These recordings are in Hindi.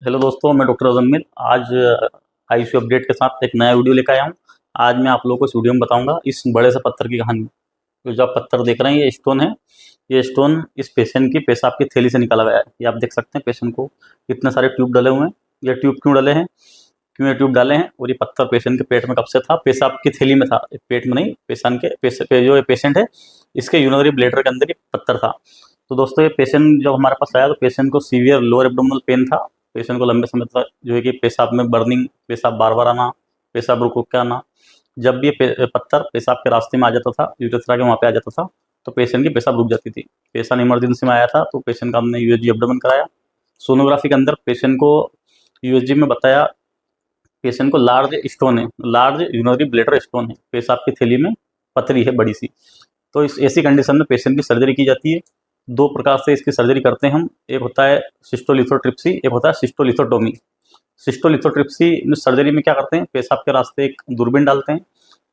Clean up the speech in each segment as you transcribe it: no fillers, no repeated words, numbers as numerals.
हेलो दोस्तों, मैं डॉक्टर अज़म्मिल आज आईसीयू अपडेट के साथ एक नया वीडियो लेकर आया हूँ। आज मैं आप लोगों को इस वीडियो में बताऊंगा इस बड़े से पत्थर की कहानी। तो जो आप पत्थर देख रहे हैं ये स्टोन है। ये स्टोन इस पेशेंट की पेशाब की थैली से निकाला गया है। ये आप देख सकते हैं पेशेंट को इतने सारे ट्यूब डले हुए हैं। ये ट्यूब क्यों डले हैं, क्यों ये ट्यूब डाले हैं, और ये पत्थर पेशेंट के पेट में कब से था? पेशाब की थैली में था, पेट में नहीं। पेशेंट के जो पेशेंट है इसके यूरिनरी ब्लैडर के अंदर ये पत्थर था। तो दोस्तों ये पेशेंट जब हमारे पास आया तो पेशेंट को सीवियर लोअर एब्डोमिनल पेन था। पेशेंट को लंबे समय तक जो है कि पेशाब में बर्निंग, पेशाब बार बार आना, पेशाब रुक रुक के आना। जब भी ये पत्थर पेशाब के रास्ते में आ जाता था, यूरेथ्रा के वहाँ पे आ जाता था, तो पेशेंट की पेशाब रुक जाती थी। पेशेंट इमरजेंसी में आया था तो पेशेंट का हमने यूएसजी एब्डोमेन कराया। सोनोग्राफी के अंदर पेशेंट को यूएसजी में बताया पेशेंट को लार्ज स्टोन है, लार्ज यूरिनरी ब्लैडर स्टोन है, पेशाब की थैली में पथरी है बड़ी सी। तो इस ऐसी कंडीशन में पेशेंट की सर्जरी की जाती है। दो प्रकार से इसकी सर्जरी करते हैं हम। एक होता है सिस्टोलिथोट्रिप्सी, एक होता है सिस्टोलिथोटोमी। सिस्टोलिथोट्रिप्सी में सर्जरी में क्या करते हैं, पेशाब के रास्ते एक दूरबीन डालते हैं।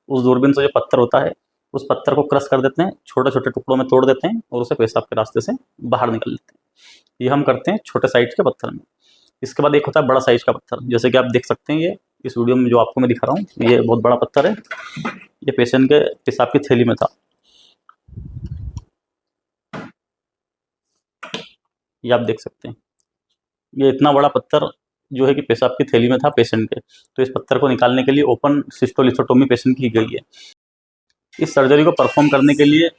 उस दूरबीन से जो पत्थर होता है उस पत्थर को क्रश कर देते हैं, छोटे छोटे टुकड़ों में तोड़ देते हैं और उसे पेशाब के रास्ते से बाहर निकाल लेते हैं। ये हम करते हैं छोटे साइज के पत्थर में। इसके बाद एक होता है बड़ा साइज का पत्थर, जैसे कि आप देख सकते हैं ये इस वीडियो में जो आपको मैं दिखा रहा हूँ, ये बहुत बड़ा पत्थर है। ये पेशेंट के पेशाब की थैली में था। ये आप देख सकते हैं, ये इतना बड़ा पत्थर जो है कि पेशाब की थैली में था पेशेंट के। तो इस पत्थर को निकालने के लिए ओपन सिस्टोलिथोटोमी पेशेंट की गई है। इस सर्जरी को परफॉर्म करने के लिए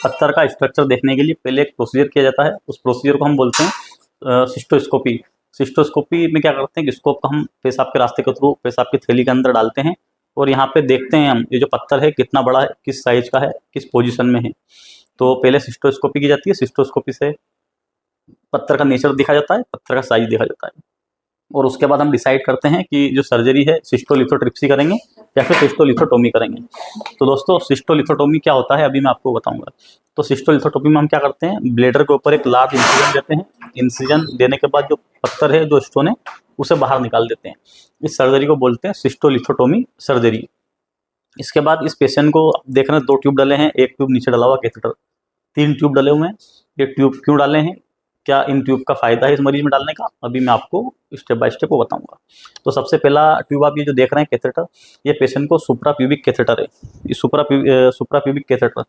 पत्थर का स्ट्रक्चर देखने के लिए पहले एक प्रोसीजर किया जाता है। उस प्रोसीजर को हम बोलते हैं सिस्टोस्कोपी। सिस्टोस्कोपी में क्या करते हैं कि स्कोप को हम पेशाब के रास्ते के थ्रू पेशाब की थैली के अंदर डालते हैं और यहाँ पे देखते हैं हम ये जो पत्थर है कितना बड़ा है, किस साइज का है, किस पोजीशन में है। तो पहले सिस्टोस्कोपी की जाती है। सिस्टोस्कोपी से पत्थर का नेचर देखा जाता है, पत्थर का साइज देखा जाता है, और उसके बाद हम डिसाइड करते हैं कि जो सर्जरी है सिस्टोलिथोट्रिप्सी करेंगे या फिर सिस्टोलिथोटोमी करेंगे। तो दोस्तों सिस्टोलिथोटोमी क्या होता है अभी मैं आपको बताऊंगा। तो सिस्टोलिथोटोमी में हम क्या करते हैं, ब्लेडर के ऊपर एक लार्ज इंसिजन देते हैं। इंसिजन देने के बाद जो पत्थर है, जो स्टोन है, उसे बाहर निकाल देते हैं। इस सर्जरी को बोलते हैं सिस्टोलिथोटोमी सर्जरी। इसके बाद इस पेशेंट को देख रहे हैं 2 ट्यूब डले हैं, एक ट्यूब नीचे डला हुआ कैथेटर, 3 ट्यूब डले हुए हैं। ये ट्यूब क्यों डाले हैं, क्या इन ट्यूब का फायदा है इस मरीज में डालने का, अभी मैं आपको स्टेप बाय स्टेप वो बताऊंगा। तो सबसे पहला ट्यूब आप ये जो देख रहे हैं कैथेटर, ये पेशेंट को सुप्राप्यूबिक कैथेटर है। ये सुप्राप्यूबिक कैथेटर,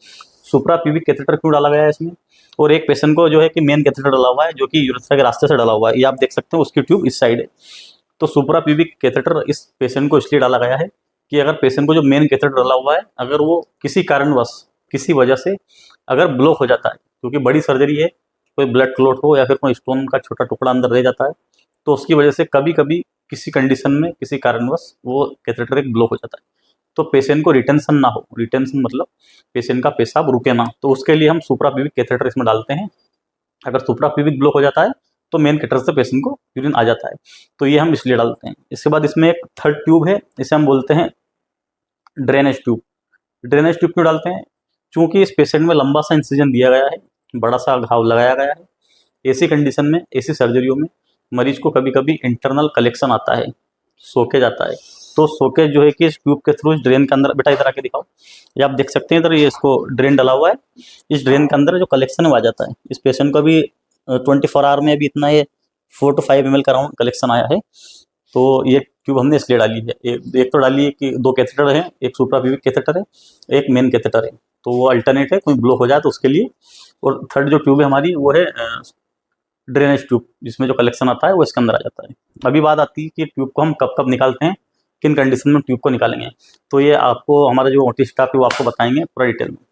सुप्राप्यूबिक कैथेटर क्यों डाला गया है इसमें। और एक पेशेंट को जो है कि मेन कैथेटर डला हुआ है जो कि यूरेथ्रा के रास्ते से डला हुआ है। ये आप देख सकते हैं उसकी ट्यूब इस साइड है। तो सुप्राप्यूबिक कैथेटर इस पेशेंट को इसलिए डाला गया है कि अगर पेशेंट को जो मेन कैथेटर डला हुआ है अगर वो किसी कारणवश, किसी वजह से अगर ब्लॉक हो जाता है, क्योंकि बड़ी सर्जरी है, कोई ब्लड क्लॉट हो या फिर कोई स्टोन का छोटा टुकड़ा अंदर रह जाता है, तो उसकी वजह से कभी कभी किसी कंडीशन में, किसी कारणवश वो कैथेटर एक ब्लॉक हो जाता है। तो पेशेंट को रिटेंशन ना हो, रिटेंशन मतलब पेशेंट का पेशाब रुके ना, तो उसके लिए हम सुप्राप्यूबिक कैथेटर इसमें डालते हैं। अगर सुप्राप्यूबिक ब्लॉक हो जाता है तो मेन कैथेटर से पेशेंट को यूरिन आ जाता है, तो ये हम इसलिए डालते हैं। इसके बाद इसमें एक थर्ड ट्यूब है, इसे हम बोलते हैं ड्रेनेज ट्यूब। ड्रेनेज ट्यूब क्यों डालते हैं, चूंकि इस पेशेंट में लंबा सा इंसिजन दिया गया है, बड़ा सा घाव लगाया गया है। ऐसी कंडीशन में, ऐसी सर्जरियों में मरीज को कभी कभी इंटरनल कलेक्शन आता है, सोकेज आता है। तो सोकेज जो है कि इस ट्यूब के थ्रू इस ड्रेन के अंदर, बेटा इधर आके दिखाओ, ये आप देख सकते हैं इधर, ये इसको ड्रेन डला हुआ है, इस ड्रेन के अंदर जो कलेक्शन है वो आ जाता है। इस पेशेंट को अभी 24 आवर में अभी इतना ये 4 to 5 ml का राउंड कलेक्शन आया है। तो ये ट्यूब हमने इसलिए डाली है। एक तो डाली है कि 2 कैथेटर है, एक सुप्राप्यूबिक कैथेटर है, एक मेन कैथेटर है, तो वो अल्टरनेट है, कोई ब्लॉक हो जाए तो उसके लिए। और थर्ड जो ट्यूब है हमारी वो है ड्रेनेज ट्यूब, जिसमें जो कलेक्शन आता है वो इसके अंदर आ जाता है। अभी बात आती है कि ट्यूब को हम कब कब निकालते हैं, किन कंडीशन में ट्यूब को निकालेंगे। तो ये आपको हमारा जो ओटी स्टाफ है वो आपको बताएंगे पूरा डिटेल में।